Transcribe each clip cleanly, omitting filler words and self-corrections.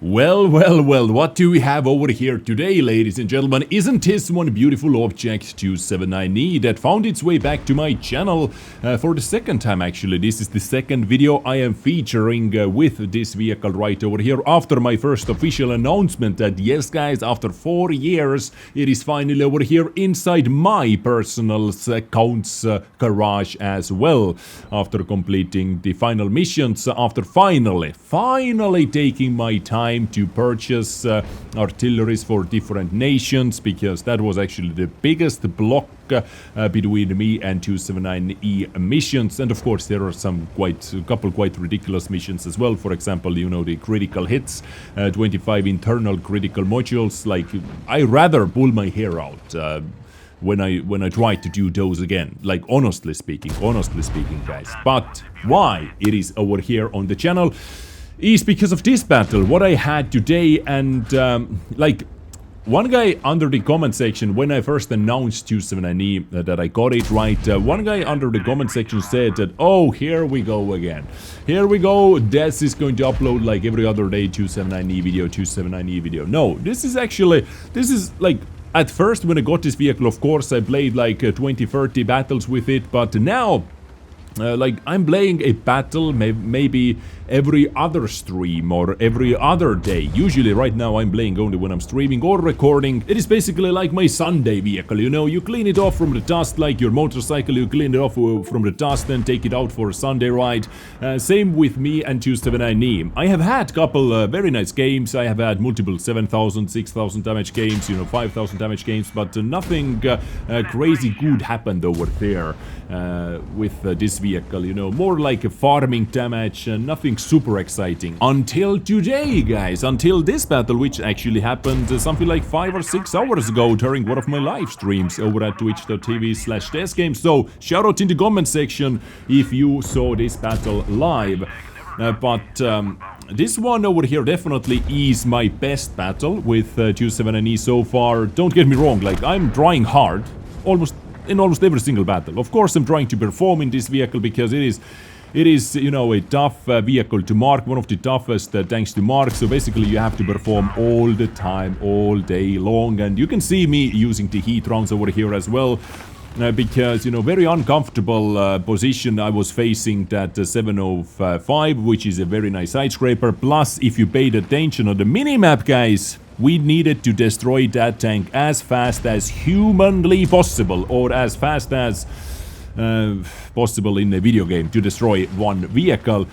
Well, what do we have over here today, ladies and gentlemen? Isn't this one beautiful Object 279E that found its way back to my channel for the second time, actually. This is the second video I am featuring with this vehicle right over here after my first official announcement that, yes guys, after 4 years, it is finally over here inside my personal account's garage as well. After completing the final missions, after finally taking my time to purchase artilleries for different nations, because that was actually the biggest block between me and 279E missions. And of course there are a couple quite ridiculous missions as well. For example, you know, the critical hits, 25 internal critical modules. Like, I rather pull my hair out when I try to do those again, like honestly speaking guys. But why it is over here on the channel is because of this battle, what I had today. And like, one guy under the comment section, when I first announced 279E that I got it right, one guy under the comment section said that, oh, here we go again. Here we go, Dez is going to upload like every other day 279E video. No, this is like, at first when I got this vehicle, of course, I played like 20-30 battles with it, but now like, I'm playing a battle maybe every other stream or every other day. Usually right now I'm playing only when I'm streaming or recording. It is basically like my Sunday vehicle, you know, you clean it off from the dust like your motorcycle, you clean it off from the dust and take it out for a Sunday ride. Same with me and 279E. I have had a couple very nice games. I have had multiple 7,000, 6,000 damage games, you know, 5,000 damage games, but nothing crazy good happened over there with this vehicle, you know, more like a farming damage, nothing super exciting. Until today, guys, until this battle, which actually happened something like 5 or 6 hours ago during one of my live streams over at twitch.tv/DezGamez. So, shout out in the comment section if you saw this battle live. This one over here definitely is my best battle with 279E so far. Don't get me wrong, like, I'm trying hard, in almost every single battle. Of course, I'm trying to perform in this vehicle because it is, you know, a tough vehicle to mark, one of the toughest tanks to mark. So basically you have to perform all the time, all day long. And you can see me using the heat rounds over here as well. Because, you know, very uncomfortable position I was facing that 705, which is a very nice side scraper. Plus, if you paid attention on the minimap, guys, we needed to destroy that tank as fast as humanly possible, or as fast as possible in a video game to destroy one vehicle.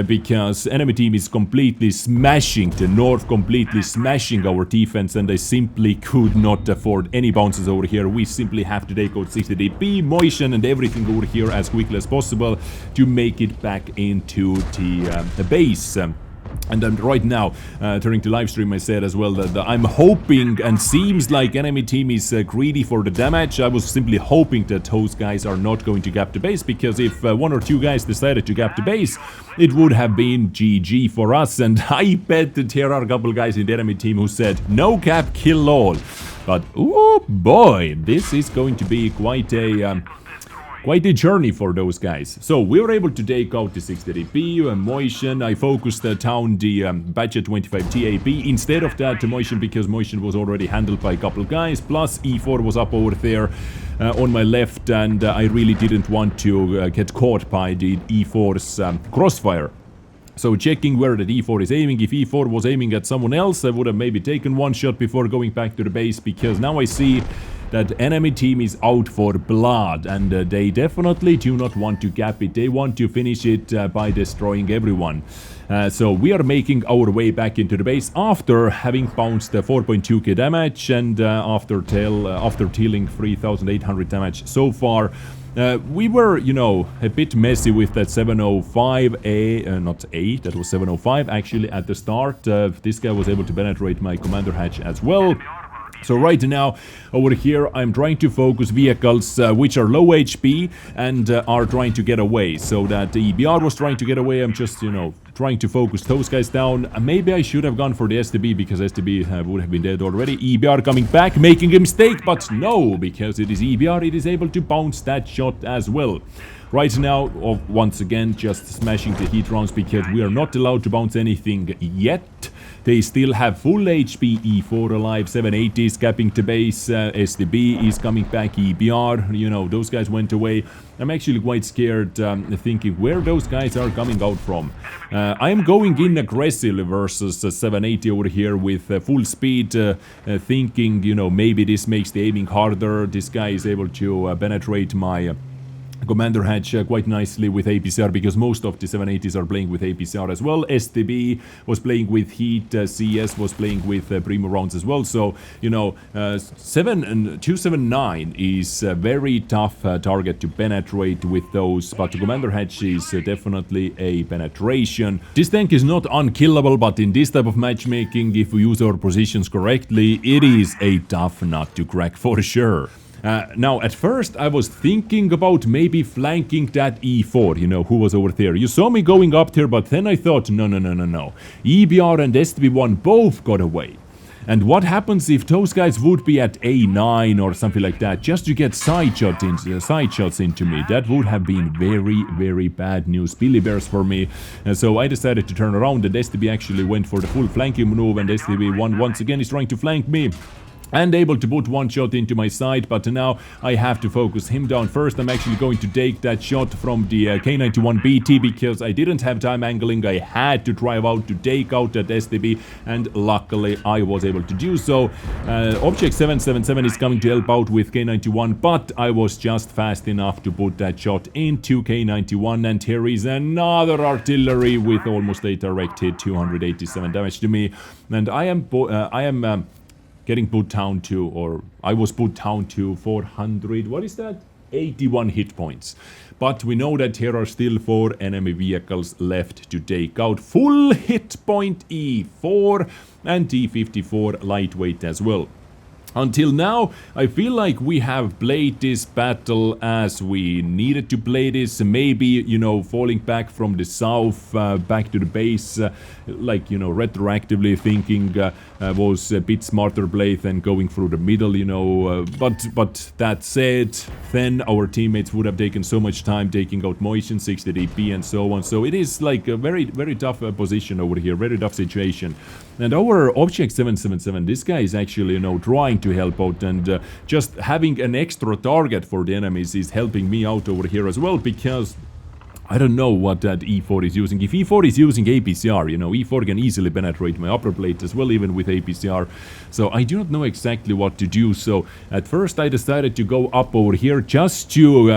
Because enemy team is completely smashing the north, completely smashing our defense, and they simply could not afford any bounces over here. We simply have to take out 60 DP, motion and everything over here as quickly as possible to make it back into the base. And then right now, during the live stream, I said as well that I'm hoping, and seems like enemy team is greedy for the damage. I was simply hoping that those guys are not going to gap the base, because if 1 or 2 guys decided to gap the base, it would have been GG for us. And I bet that there are a couple guys in the enemy team who said, no cap, kill all. But, oh boy, this is going to be quite a journey for those guys. So we were able to take out the 60 DP and motion. I focused down the Badger 25 TAP instead of that motion, because motion was already handled by a couple guys. Plus E4 was up over there on my left, and I really didn't want to get caught by the E4's crossfire. So checking where the E4 is aiming. If E4 was aiming at someone else, I would have maybe taken one shot before going back to the base, because now I see that enemy team is out for blood, and they definitely do not want to gap it. They want to finish it by destroying everyone. So we are making our way back into the base after having bounced 4.2k damage, and after dealing 3,800 damage so far. We were, you know, a bit messy with that 705A, not A, that was 705 actually at the start. This guy was able to penetrate my commander hatch as well. So right now, over here, I'm trying to focus vehicles which are low HP and are trying to get away. So that the EBR was trying to get away, I'm just, you know, trying to focus those guys down. Maybe I should have gone for the STB because STB would have been dead already. EBR coming back, making a mistake, but no, because it is EBR, it is able to bounce that shot as well. Right now, once again, just smashing the heat rounds because we are not allowed to bounce anything yet. They still have full HP, E4 alive, 780 is capping the base, STB is coming back, EBR, you know, those guys went away. I'm actually quite scared, thinking where those guys are coming out from. I am going in aggressively versus 780 over here with full speed, thinking, you know, maybe this makes the aiming harder. This guy is able to penetrate my commander hatch quite nicely with APCR because most of the 780s are playing with APCR as well. STB was playing with heat, CS was playing with primo rounds as well. So, you know, 279 is a very tough target to penetrate with those, but the commander hatch is definitely a penetration. This tank is not unkillable, but in this type of matchmaking, if we use our positions correctly, it is a tough nut to crack for sure. Now, at first, I was thinking about maybe flanking that E4, you know, who was over there. You saw me going up there, but then I thought, no. EBR and STB1 both got away. And what happens if those guys would be at A9 or something like that, just to get side shots into me? That would have been very, very bad news, Billy Bears for me. So I decided to turn around, and STB actually went for the full flanking move, and STB1 once again is trying to flank me. And able to put one shot into my side, but now I have to focus him down first. I'm actually going to take that shot from the K91 BT because I didn't have time angling. I had to drive out to take out that STB, and luckily I was able to do so. Object 777 is coming to help out with K91, but I was just fast enough to put that shot into K91, and here is another artillery with almost a direct hit, 287 damage to me, and I am getting put down to, or I was put down to 400, what is that? 81 hit points. But we know that here are still 4 enemy vehicles left to take out. Full hit point E4 and T54 lightweight as well. Until now, I feel like we have played this battle as we needed to play this. Maybe, you know, falling back from the south, back to the base, like, you know, retroactively thinking was a bit smarter play than going through the middle, you know. But that said, then our teammates would have taken so much time taking out Motion, 60 DP and so on. So it is like a very, very tough position over here, very tough situation. And our Object 777, this guy is actually, you know, trying to help out, and just having an extra target for the enemies is helping me out over here as well, because I don't know what that E4 is using. If E4 is using APCR, you know, E4 can easily penetrate my upper plate as well, even with APCR. So I do not know exactly what to do. So at first I decided to go up over here just to,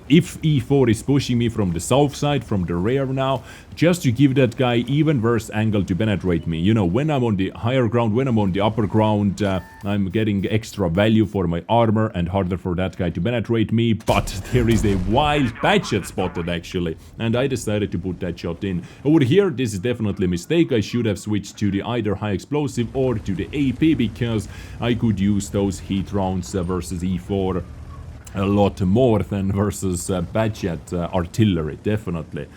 if E4 is pushing me from the south side, from the rear now, just to give that guy even worse angle to penetrate me. You know, when I'm on the higher ground, when I'm on the upper ground, I'm getting extra value for my armor and harder for that guy to penetrate me. But there is a wild patchet spotted actually, and I decided to put that shot in. Over here, this is definitely a mistake. I should have switched to the either high explosive or to the AP, because I could use those heat rounds versus E4 a lot more than versus patchet artillery, definitely.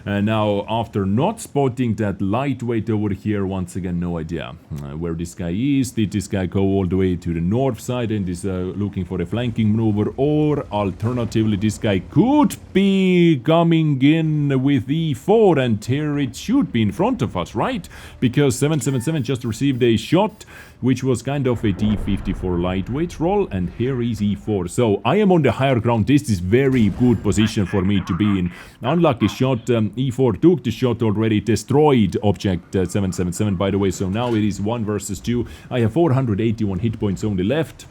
Now, after not spotting that lightweight over here, once again, no idea where this guy is. Did this guy go all the way to the north side and is looking for a flanking maneuver? Or alternatively, this guy could be coming in with E4, and here it should be in front of us, right? Because 777 just received a shot, which was kind of a T54 lightweight roll, and here is E4. So I am on the higher ground. This is very good position for me to be in. Unlucky shot. E4 took the shot already, destroyed Object 777, by the way. So now it is 1 versus 2. I have 481 hit points only left.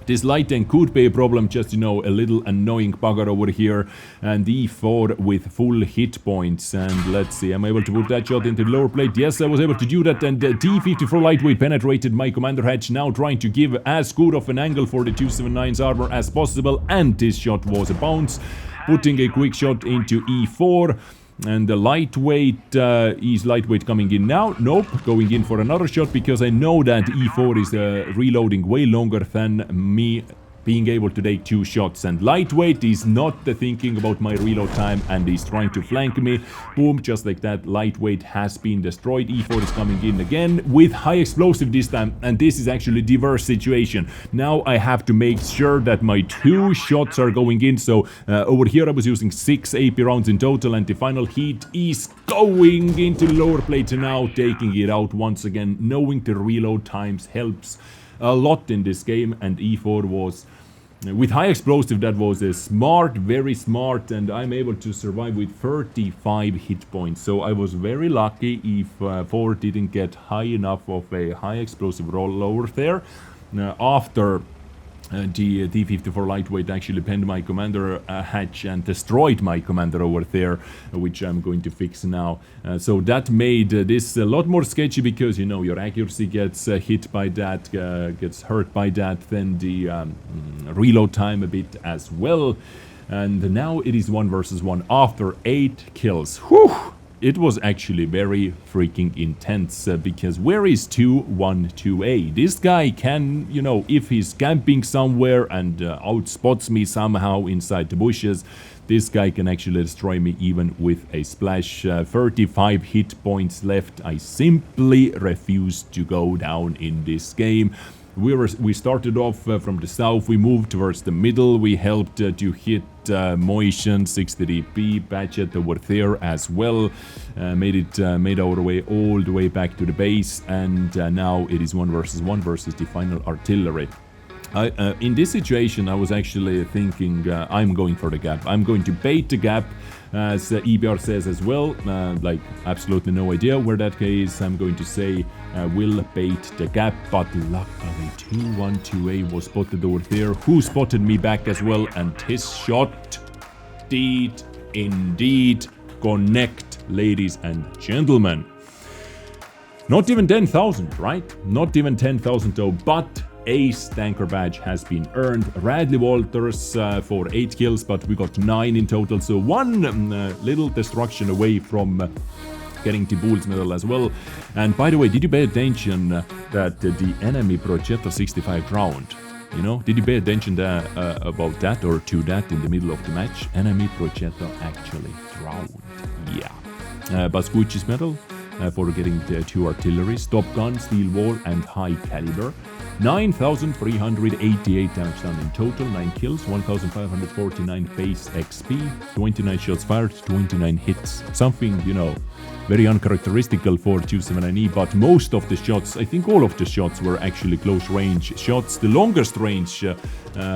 This light tank could be a problem, just, you know, a little annoying bugger over here. And E4 with full hit points. And let's see, am I able to put that shot into the lower plate? Yes, I was able to do that. And T54 lightweight penetrated my commander hatch, now trying to give as good of an angle for the 279's armor as possible. And this shot was a bounce, putting a quick shot into E4. And the lightweight, is lightweight coming in now? Nope, going in for another shot, because I know that E4 is reloading way longer than me being able to take 2 shots, and lightweight is not thinking about my reload time and is trying to flank me. Boom, just like that, lightweight has been destroyed. E4 is coming in again with high explosive this time, and this is actually a diverse situation. Now I have to make sure that my 2 shots are going in. So over here I was using 6 AP rounds in total, and the final heat is going into the lower plate now, taking it out once again. Knowing the reload times helps a lot in this game, and E4 was with high explosive. That was a smart, very smart, and I'm able to survive with 35 hit points. So I was very lucky if 4 didn't get high enough of a high explosive rollover there. After the T-54 lightweight actually penned my commander hatch and destroyed my commander over there, which I'm going to fix now. So that made this a lot more sketchy, because, you know, your accuracy gets hit by that, gets hurt by that, then the reload time a bit as well. And now it is 1 versus 1 after 8 kills. Whew! It was actually very freaking intense, because where is 2-1-2A? This guy can, you know, if he's camping somewhere and outspots me somehow inside the bushes, this guy can actually destroy me even with a splash. 35 hit points left. I simply refuse to go down in this game. We started off from the south, we moved towards the middle, we helped to hit Motion, 60 DP, Patchet over there as well, made our way all the way back to the base, and now it is 1 versus 1 versus the final artillery. In this situation, I was actually thinking I'm going for the gap. I'm going to bait the gap, as EBR says as well. Like, absolutely no idea where that is. I'm going to say will bait the gap, but luckily 2-1-2A was spotted over there, who spotted me back as well, and his shot did indeed connect, ladies and gentlemen. Not even 10,000, right? Not even 10,000 though, but Ace tanker badge has been earned. Radley Walters for 8 kills, but we got 9 in total, so 1 little destruction away from getting the Bulls medal as well. And by the way, did you pay attention that the enemy Progetto 65 drowned? You know, did you pay attention about that, or to that in the middle of the match? Enemy Progetto actually drowned. Yeah. Bascucci's medal for getting the 2 artillery, Stop Gun, Steel Wall, and High Caliber. 9,388 damage done in total, 9 kills, 1,549 base XP, 29 shots fired, 29 hits. Something, you know, very uncharacteristical for 279E, but most of the shots, I think all of the shots, were actually close range shots. The longest range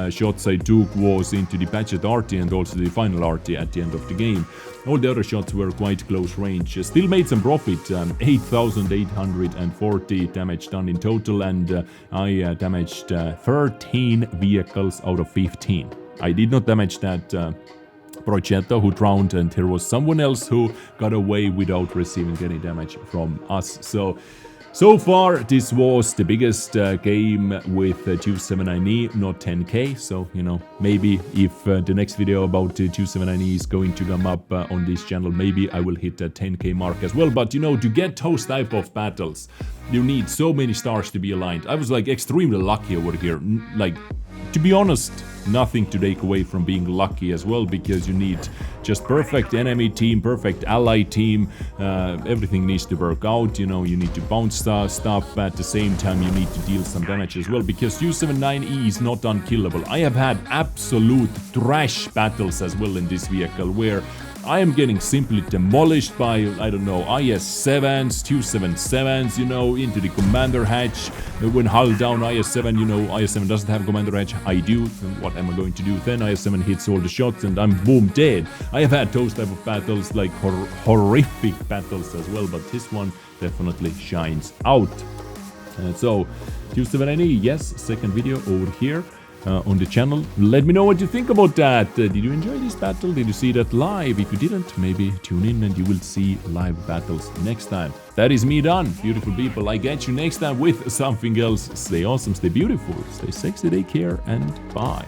shots I took was into the Patchet RT and also the final RT at the end of the game. All the other shots were quite close range. Still made some profit, 8,840 damage done in total, and I damaged 13 vehicles out of 15. I did not damage that Progetto who drowned, and there was someone else who got away without receiving any damage from us. So far, this was the biggest game with 279E, not 10k. So, you know, maybe if the next video about 279E is going to come up on this channel, maybe I will hit that 10k mark as well. But, you know, to get those type of battles, you need so many stars to be aligned. I was, like, extremely lucky over here. Like, to be honest, nothing to take away from being lucky as well, because you need just perfect enemy team, perfect ally team. Everything needs to work out, you know, you need to bounce stuff, at the same time you need to deal some damage as well, because 279E is not unkillable. I have had absolute trash battles as well in this vehicle, where I am getting simply demolished by, I don't know, IS-7s, 277s, you know, into the commander hatch. When hull down IS-7, you know, IS-7 doesn't have commander hatch, I do. And what am I going to do then? IS-7 hits all the shots and I'm boom dead. I have had those type of battles, like horrific battles as well, but this one definitely shines out. So, 279E, yes, second video over here on the channel. Let me know what you think about that. Did you enjoy this battle? Did you see that live? If you didn't, maybe tune in and you will see live battles next time. That is me done. Beautiful people, I get you next time with something else. Stay awesome, stay beautiful, stay sexy, take care, and bye.